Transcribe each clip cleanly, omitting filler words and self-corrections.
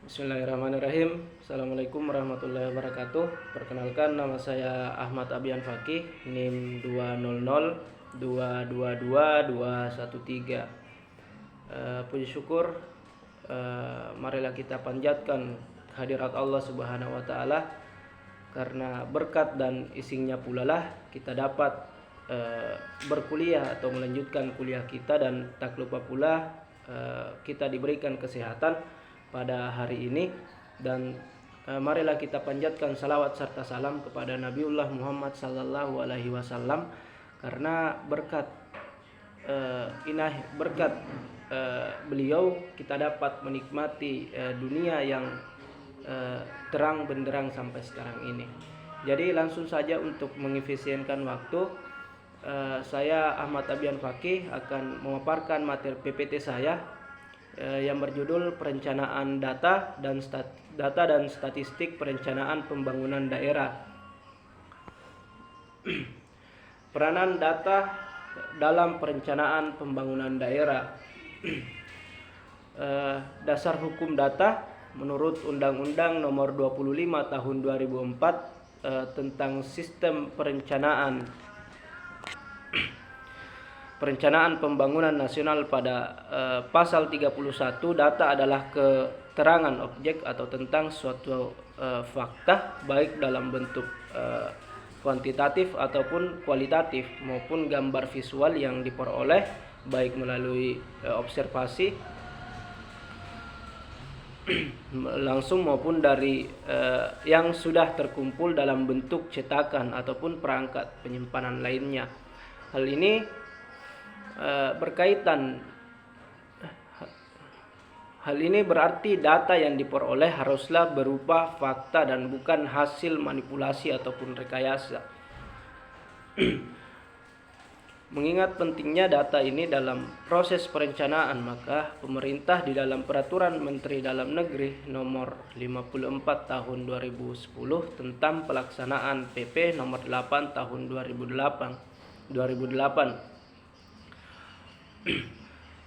Bismillahirrahmanirrahim. Assalamualaikum warahmatullahi wabarakatuh. Perkenalkan, nama saya Ahmad Abian Fakih, NIM 200222213. Puji syukur, marilah kita panjatkan kehadirat Allah Subhanahu wa taala, karena berkat dan isinya pula lah kita dapat berkuliah atau melanjutkan kuliah kita, dan tak lupa pula kita diberikan kesehatan pada hari ini. Dan marilah kita panjatkan salawat serta salam kepada Nabiullah Muhammad sallallahu alaihi wasallam, karena berkat beliau kita dapat menikmati dunia yang terang benderang sampai sekarang ini. Jadi langsung saja untuk mengefisienkan waktu, saya Ahmad Abian Fakih akan memaparkan materi PPT saya yang berjudul Perencanaan Data dan Statistik Perencanaan Pembangunan Daerah. Peranan data dalam perencanaan pembangunan daerah. Dasar hukum data menurut Undang-Undang Nomor 25 Tahun 2004 tentang Sistem Perencanaan Pembangunan Nasional pada pasal 31, data adalah keterangan objek atau tentang suatu fakta, baik dalam bentuk kuantitatif ataupun kualitatif, maupun gambar visual yang diperoleh baik melalui observasi langsung maupun dari yang sudah terkumpul dalam bentuk cetakan ataupun perangkat penyimpanan lainnya. Hal ini Hal ini berarti data yang diperoleh haruslah berupa fakta dan bukan hasil manipulasi ataupun rekayasa. Mengingat pentingnya data ini dalam proses perencanaan, maka pemerintah di dalam Peraturan Menteri Dalam Negeri Nomor 54 Tahun 2010 tentang pelaksanaan PP Nomor 8 Tahun 2008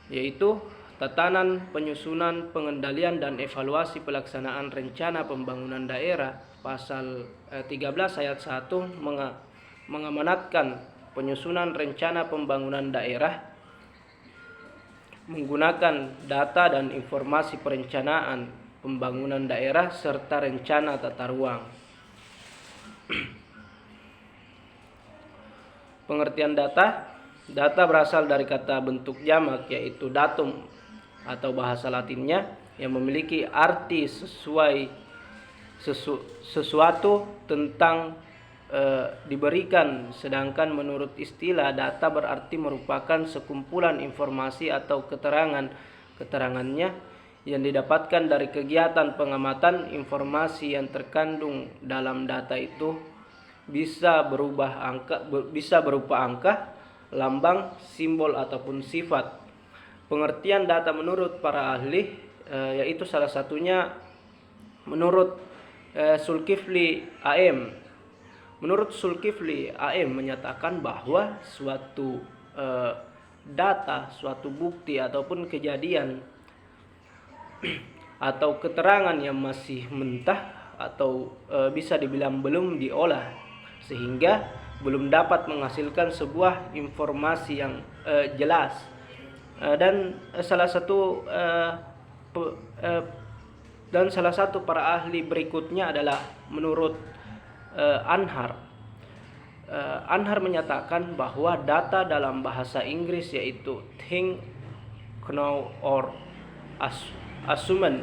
yaitu Tatanan Penyusunan, Pengendalian dan Evaluasi Pelaksanaan Rencana Pembangunan Daerah, pasal 13 ayat 1 mengamanatkan penyusunan rencana pembangunan daerah menggunakan data dan informasi perencanaan pembangunan daerah serta rencana tata ruang. Pengertian data. Data berasal dari kata bentuk jamak, yaitu datum atau bahasa Latinnya, yang memiliki arti sesuatu tentang diberikan, sedangkan menurut istilah data berarti merupakan sekumpulan informasi atau keterangannya yang didapatkan dari kegiatan pengamatan. Informasi yang terkandung dalam data itu bisa berupa angka, lambang, simbol ataupun sifat. Pengertian data menurut para ahli yaitu salah satunya menurut Zulkifli AM. Menurut Zulkifli AM menyatakan bahwa suatu data, suatu bukti ataupun kejadian atau keterangan yang masih mentah atau bisa dibilang belum diolah, sehingga belum dapat menghasilkan sebuah informasi yang jelas. Dan salah satu para ahli berikutnya adalah menurut Anhar. Anhar menyatakan bahwa data dalam bahasa Inggris yaitu think, know, or assume,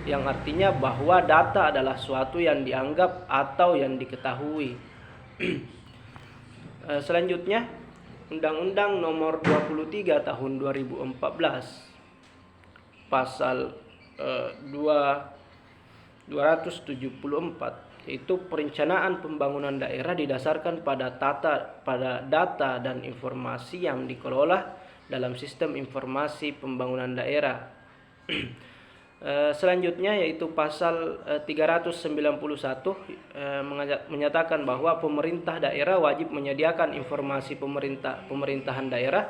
yang artinya bahwa data adalah suatu yang dianggap atau yang diketahui. Selanjutnya, Undang-Undang Nomor 23 Tahun 2014 pasal 274, yaitu perencanaan pembangunan daerah didasarkan pada data dan informasi yang dikelola dalam sistem informasi pembangunan daerah. Selanjutnya yaitu pasal 391 menyatakan bahwa pemerintah daerah wajib menyediakan informasi pemerintahan daerah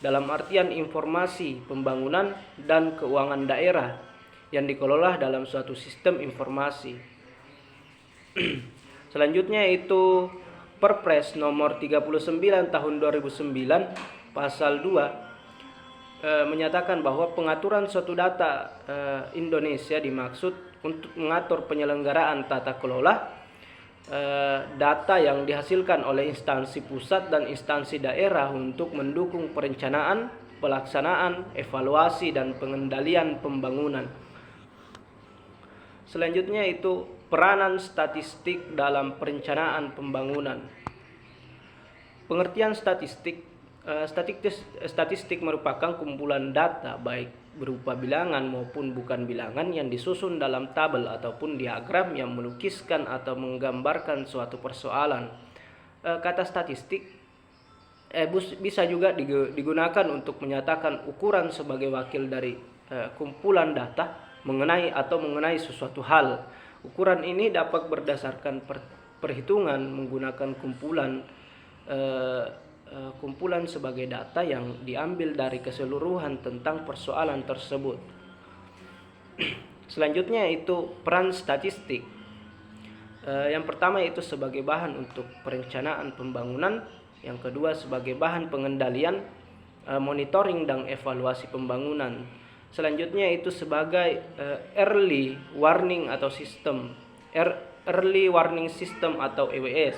dalam artian informasi pembangunan dan keuangan daerah yang dikelola dalam suatu sistem informasi. Selanjutnya itu Perpres nomor 39 tahun 2009 pasal 2 menyatakan bahwa pengaturan suatu data Indonesia dimaksud untuk mengatur penyelenggaraan tata kelola data yang dihasilkan oleh instansi pusat dan instansi daerah untuk mendukung perencanaan, pelaksanaan, evaluasi, dan pengendalian pembangunan. Selanjutnya itu peranan statistik dalam perencanaan pembangunan. Pengertian statistik merupakan kumpulan data baik berupa bilangan maupun bukan bilangan yang disusun dalam tabel ataupun diagram yang melukiskan atau menggambarkan suatu persoalan. Kata statistik bisa juga digunakan untuk menyatakan ukuran sebagai wakil dari kumpulan data mengenai sesuatu hal. Ukuran ini dapat berdasarkan perhitungan menggunakan kumpulan sebagai data yang diambil dari keseluruhan tentang persoalan tersebut. Selanjutnya itu peran statistik. Yang pertama itu sebagai bahan untuk perencanaan pembangunan, yang kedua sebagai bahan pengendalian, monitoring dan evaluasi pembangunan. Selanjutnya itu sebagai early warning system atau EWS.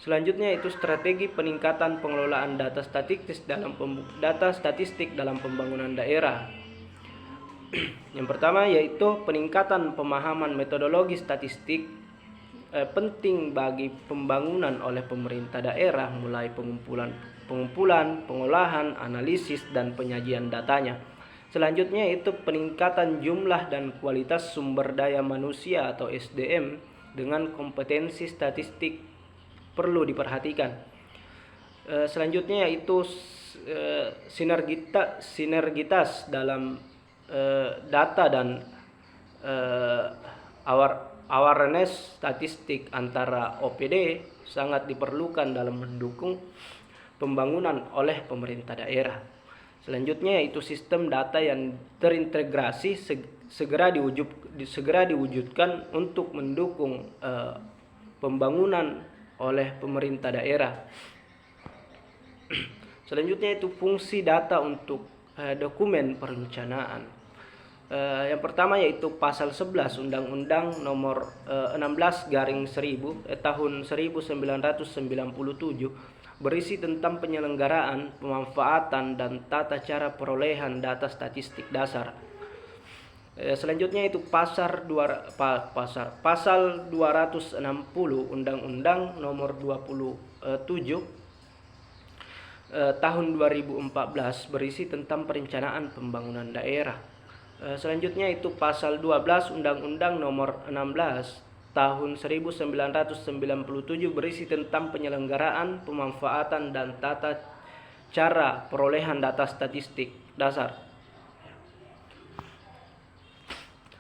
Selanjutnya itu strategi peningkatan pengelolaan data statistik dalam pembangunan daerah. Yang pertama yaitu peningkatan pemahaman metodologi statistik penting bagi pembangunan oleh pemerintah daerah, mulai pengumpulan, pengolahan, analisis, dan penyajian datanya. Selanjutnya itu peningkatan jumlah dan kualitas sumber daya manusia atau SDM dengan kompetensi statistik perlu diperhatikan. Selanjutnya yaitu sinergitas dalam data dan awareness statistik antara OPD sangat diperlukan dalam mendukung pembangunan oleh pemerintah daerah. Selanjutnya yaitu sistem data yang terintegrasi segera diwujudkan untuk mendukung pembangunan oleh pemerintah daerah. Selanjutnya itu fungsi data untuk dokumen perencanaan. Yang pertama yaitu pasal 11 Undang-Undang nomor 16/1000 tahun 1997 berisi tentang penyelenggaraan, pemanfaatan, dan tata cara perolehan data statistik dasar. Selanjutnya itu pasal 260 Undang-Undang nomor 27 tahun 2014 berisi tentang perencanaan pembangunan daerah. Selanjutnya itu pasal 12 Undang-Undang nomor 16 tahun 1997 berisi tentang penyelenggaraan, pemanfaatan, dan tata cara perolehan data statistik dasar.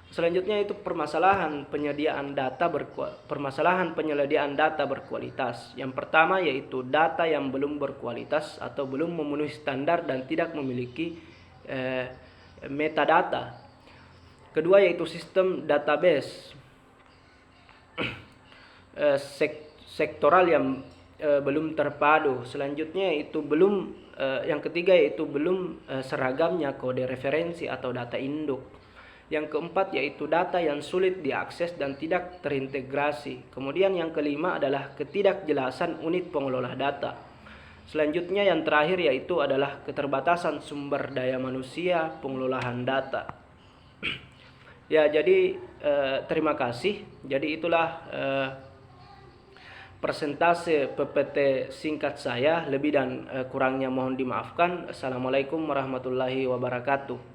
Selanjutnya itu permasalahan penyediaan data berkualitas. Yang pertama yaitu data yang belum berkualitas atau belum memenuhi standar dan tidak memiliki metadata. Kedua yaitu sistem database sektoral yang belum terpadu. Selanjutnya itu yang ketiga yaitu belum seragamnya kode referensi atau data induk. Yang keempat yaitu data yang sulit diakses dan tidak terintegrasi. Kemudian yang kelima adalah ketidakjelasan unit pengelola data. Selanjutnya yang terakhir yaitu adalah keterbatasan sumber daya manusia pengelolaan data. Ya, jadi terima kasih. Jadi itulah persentase PPT singkat saya. Lebih dan kurangnya mohon dimaafkan. Assalamualaikum warahmatullahi wabarakatuh.